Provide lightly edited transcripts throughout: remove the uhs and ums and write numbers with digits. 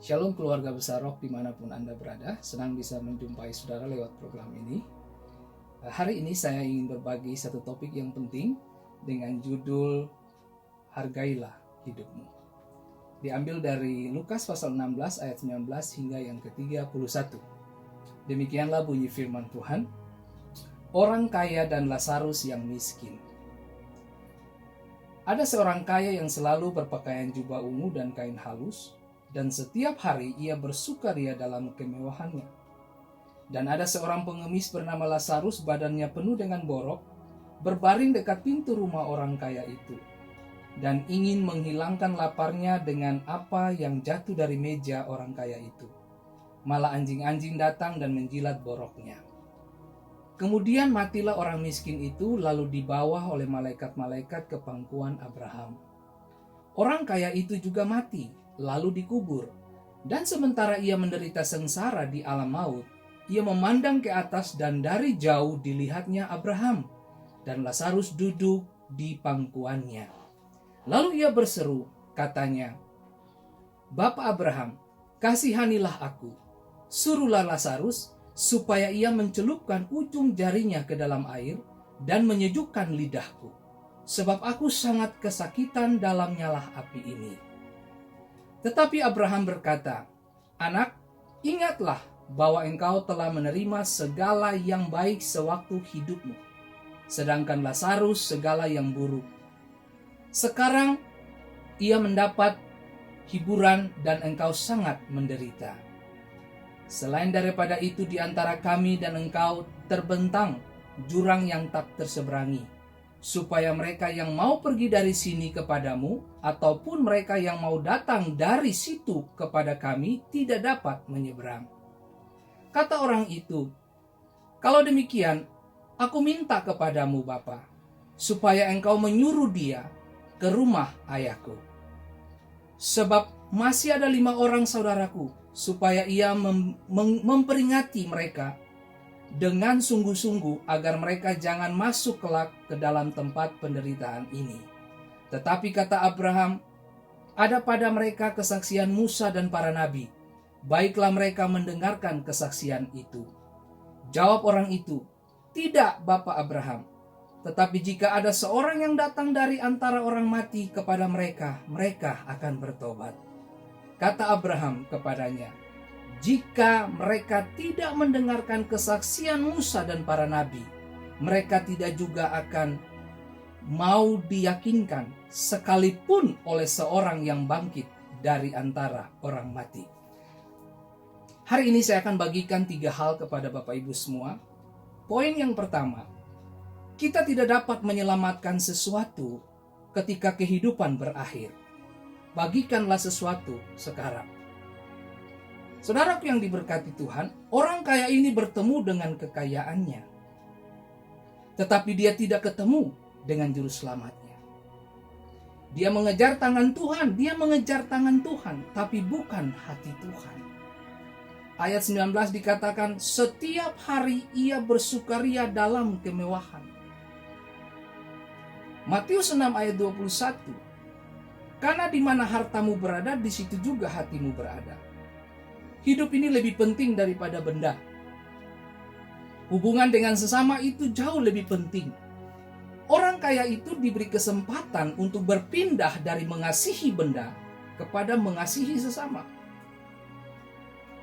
Shalom keluarga besar Rock dimanapun Anda berada, senang bisa menjumpai saudara lewat program ini. Hari ini saya ingin berbagi satu topik yang penting dengan judul Hargailah Hidupmu. Diambil dari Lukas pasal 16 ayat 19 hingga yang ke-31. Demikianlah bunyi firman Tuhan, orang kaya dan Lazarus yang miskin. Ada seorang kaya yang selalu berpakaian jubah ungu dan kain halus, dan setiap hari ia bersukaria dalam kemewahannya. Dan ada seorang pengemis bernama Lazarus, badannya penuh dengan borok, berbaring dekat pintu rumah orang kaya itu, dan ingin menghilangkan laparnya dengan apa yang jatuh dari meja orang kaya itu. Malah anjing-anjing datang dan menjilat boroknya. Kemudian matilah orang miskin itu, lalu dibawa oleh malaikat-malaikat ke pangkuan Abraham. Orang kaya itu juga mati, lalu dikubur. Dan sementara ia menderita sengsara di alam maut, ia memandang ke atas dan dari jauh dilihatnya Abraham dan Lazarus duduk di pangkuannya. Lalu ia berseru, katanya, "Bapa Abraham, kasihanilah aku. Suruhlah Lazarus supaya ia mencelupkan ujung jarinya ke dalam air dan menyejukkan lidahku, sebab aku sangat kesakitan dalam nyala api ini." Tetapi Abraham berkata, "Anak, ingatlah bahwa engkau telah menerima segala yang baik sewaktu hidupmu, sedangkan Lazarus segala yang buruk. Sekarang ia mendapat hiburan dan engkau sangat menderita. Selain daripada itu, di antara kami dan engkau terbentang jurang yang tak terseberangi, supaya mereka yang mau pergi dari sini kepadamu, ataupun mereka yang mau datang dari situ kepada kami, tidak dapat menyeberang." Kata orang itu, "Kalau demikian, aku minta kepadamu Bapa, supaya engkau menyuruh dia ke rumah ayahku. Sebab masih ada 5 orang saudaraku, supaya ia memperingati mereka dengan sungguh-sungguh agar mereka jangan masuk kelak ke dalam tempat penderitaan ini." Tetapi kata Abraham, "Ada pada mereka kesaksian Musa dan para nabi. Baiklah mereka mendengarkan kesaksian itu." Jawab orang itu, "Tidak, Bapak Abraham. Tetapi jika ada seorang yang datang dari antara orang mati kepada mereka, mereka akan bertobat." Kata Abraham kepadanya, "Jika mereka tidak mendengarkan kesaksian Musa dan para nabi, mereka tidak juga akan mau diyakinkan sekalipun oleh seorang yang bangkit dari antara orang mati." Hari ini saya akan bagikan 3 hal kepada Bapak Ibu semua. Poin yang pertama, kita tidak dapat menyelamatkan sesuatu ketika kehidupan berakhir. Bagikanlah sesuatu sekarang. Saudaraku yang diberkati Tuhan, orang kaya ini bertemu dengan kekayaannya, tetapi dia tidak ketemu dengan juru selamatnya. Dia mengejar tangan Tuhan, tapi bukan hati Tuhan. Ayat 19 dikatakan, setiap hari ia bersukaria dalam kemewahan. Matius 6 ayat 21, karena di mana hartamu berada, di situ juga hatimu berada. Hidup ini lebih penting daripada benda. Hubungan dengan sesama itu jauh lebih penting. Orang kaya itu diberi kesempatan untuk berpindah dari mengasihi benda kepada mengasihi sesama.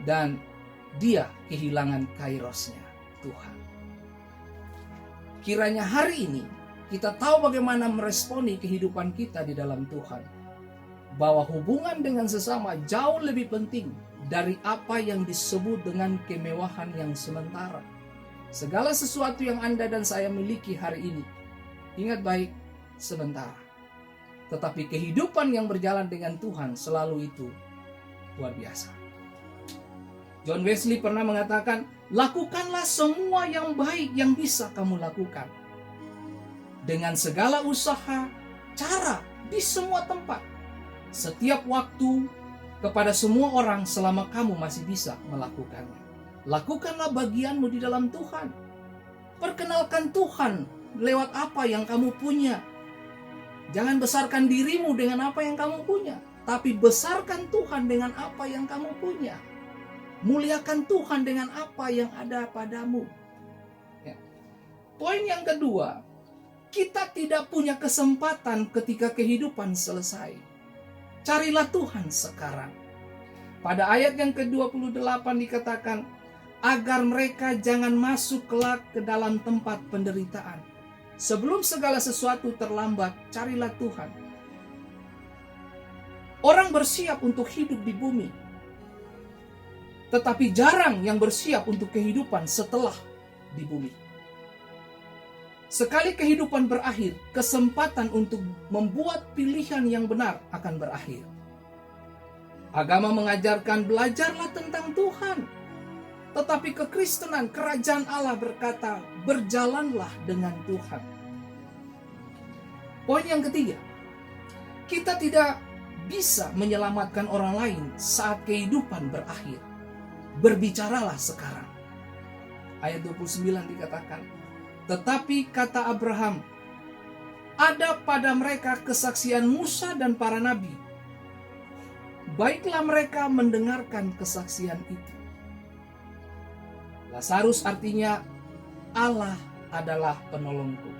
Dan dia kehilangan kairosnya, Tuhan. Kiranya hari ini kita tahu bagaimana meresponi kehidupan kita di dalam Tuhan. Bahwa hubungan dengan sesama jauh lebih penting dari apa yang disebut dengan kemewahan yang sementara. Segala sesuatu yang Anda dan saya miliki hari ini, ingat baik, sementara. Tetapi kehidupan yang berjalan dengan Tuhan selalu itu luar biasa. John Wesley pernah mengatakan, lakukanlah semua yang baik yang bisa kamu lakukan. Dengan segala usaha, cara, di semua tempat, setiap waktu, kepada semua orang selama kamu masih bisa melakukannya. Lakukanlah bagianmu di dalam Tuhan. Perkenalkan Tuhan lewat apa yang kamu punya. Jangan besarkan dirimu dengan apa yang kamu punya. tapi besarkan Tuhan dengan apa yang kamu punya. Muliakan Tuhan dengan apa yang ada padamu. Ya. Poin yang kedua, kita tidak punya kesempatan ketika kehidupan selesai. Carilah Tuhan sekarang. Pada ayat yang ke-28 dikatakan, agar mereka jangan masuk kelak ke dalam tempat penderitaan. Sebelum segala sesuatu terlambat, carilah Tuhan. Orang bersiap untuk hidup di bumi, tetapi jarang yang bersiap untuk kehidupan setelah di bumi. Sekali kehidupan berakhir, kesempatan untuk membuat pilihan yang benar akan berakhir. Agama mengajarkan belajarlah tentang Tuhan. Tetapi kekristenan, kerajaan Allah berkata, berjalanlah dengan Tuhan. Poin yang ketiga, kita tidak bisa menyelamatkan orang lain saat kehidupan berakhir. Berbicaralah sekarang. Ayat 29 dikatakan, tetapi kata Abraham, ada pada mereka kesaksian Musa dan para nabi. Baiklah mereka mendengarkan kesaksian itu. Lazarus artinya Allah adalah penolongku.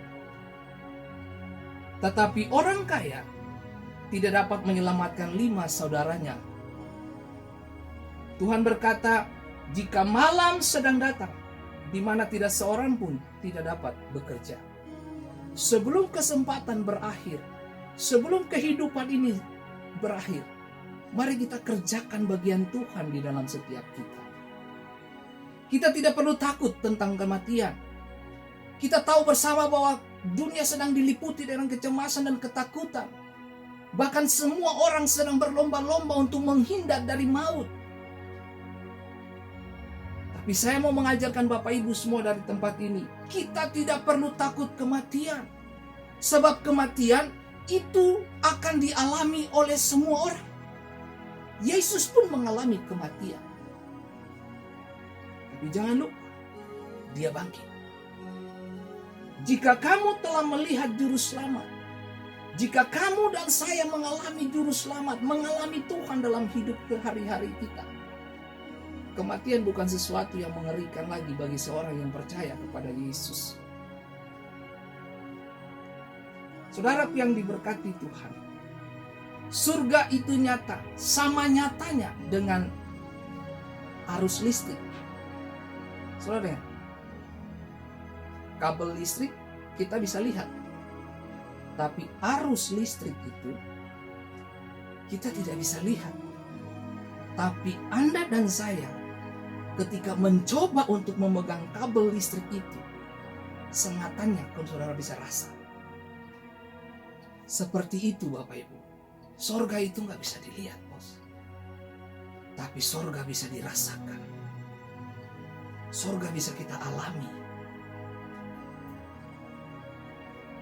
Tetapi orang kaya tidak dapat menyelamatkan 5 saudaranya. Tuhan berkata, jika malam sedang datang, di mana tidak seorang pun tidak dapat bekerja. Sebelum kesempatan berakhir, sebelum kehidupan ini berakhir, mari kita kerjakan bagian Tuhan di dalam setiap kita. Kita tidak perlu takut tentang kematian. Kita tahu bersama bahwa dunia sedang diliputi dengan kecemasan dan ketakutan. Bahkan semua orang sedang berlomba-lomba untuk menghindar dari maut. Tapi saya mau mengajarkan Bapak Ibu semua dari tempat ini, kita tidak perlu takut kematian. Sebab kematian itu akan dialami oleh semua orang. Yesus pun mengalami kematian. Tapi jangan lupa, dia bangkit. Jika kamu telah melihat juru selamat, jika kamu dan saya mengalami juru selamat, mengalami Tuhan dalam hidup hari-hari kita, kematian bukan sesuatu yang mengerikan lagi bagi seorang yang percaya kepada Yesus. Saudara yang diberkati Tuhan, surga itu nyata, sama nyatanya dengan arus listrik. Saudara, kabel listrik kita bisa lihat, tapi arus listrik itu kita tidak bisa lihat. Tapi Anda dan saya ketika mencoba untuk memegang kabel listrik itu, sengatannya kalau saudara bisa rasa. Seperti itu Bapak Ibu. Sorga itu gak bisa dilihat, bos. Tapi sorga bisa dirasakan. Sorga bisa kita alami.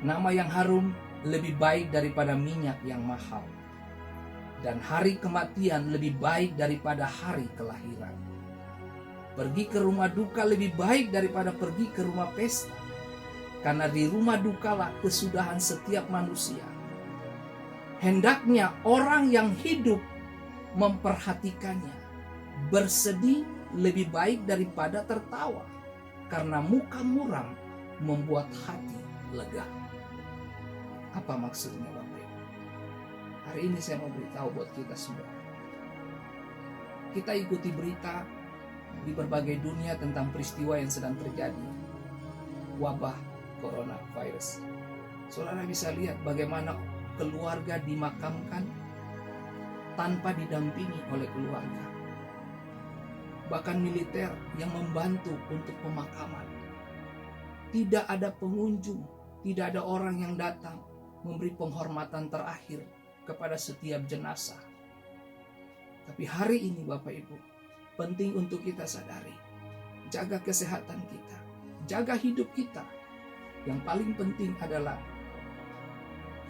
Nama yang harum lebih baik daripada minyak yang mahal. Dan hari kematian lebih baik daripada hari kelahiran. Pergi ke rumah duka lebih baik daripada pergi ke rumah pesta. Karena di rumah dukalah kesudahan setiap manusia. Hendaknya orang yang hidup memperhatikannya. Bersedih lebih baik daripada tertawa. Karena muka muram membuat hati lega. Apa maksudnya Bapak Ibu? Hari ini saya mau beritahu buat kita semua. Kita ikuti berita di berbagai dunia tentang peristiwa yang sedang terjadi. Wabah coronavirus. Saudara bisa lihat bagaimana keluarga dimakamkan tanpa didampingi oleh keluarga. Bahkan militer yang membantu untuk pemakaman. Tidak ada pengunjung, tidak ada orang yang datang memberi penghormatan terakhir kepada setiap jenazah. Tapi hari ini Bapak Ibu, penting untuk kita sadari, jaga kesehatan kita, jaga hidup kita. Yang paling penting adalah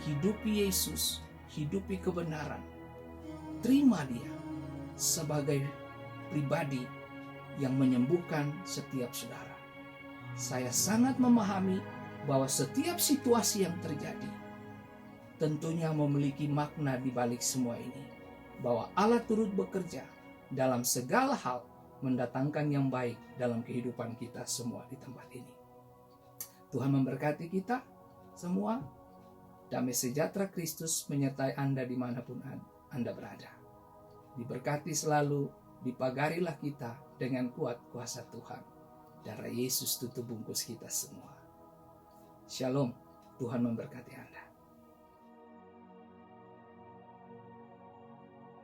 hidupi Yesus, hidupi kebenaran. Terima Dia sebagai pribadi yang menyembuhkan setiap saudara. Saya sangat memahami bahwa setiap situasi yang terjadi tentunya memiliki makna di balik semua ini. bahwa Allah turut bekerja dalam segala hal mendatangkan yang baik dalam kehidupan kita semua di tempat ini. Tuhan memberkati kita semua. Damai sejahtera Kristus menyertai Anda dimanapun Anda berada. Diberkati selalu, dipagarilah kita dengan kuat kuasa Tuhan. Darah Yesus tutup bungkus kita semua. Shalom, Tuhan memberkati Anda.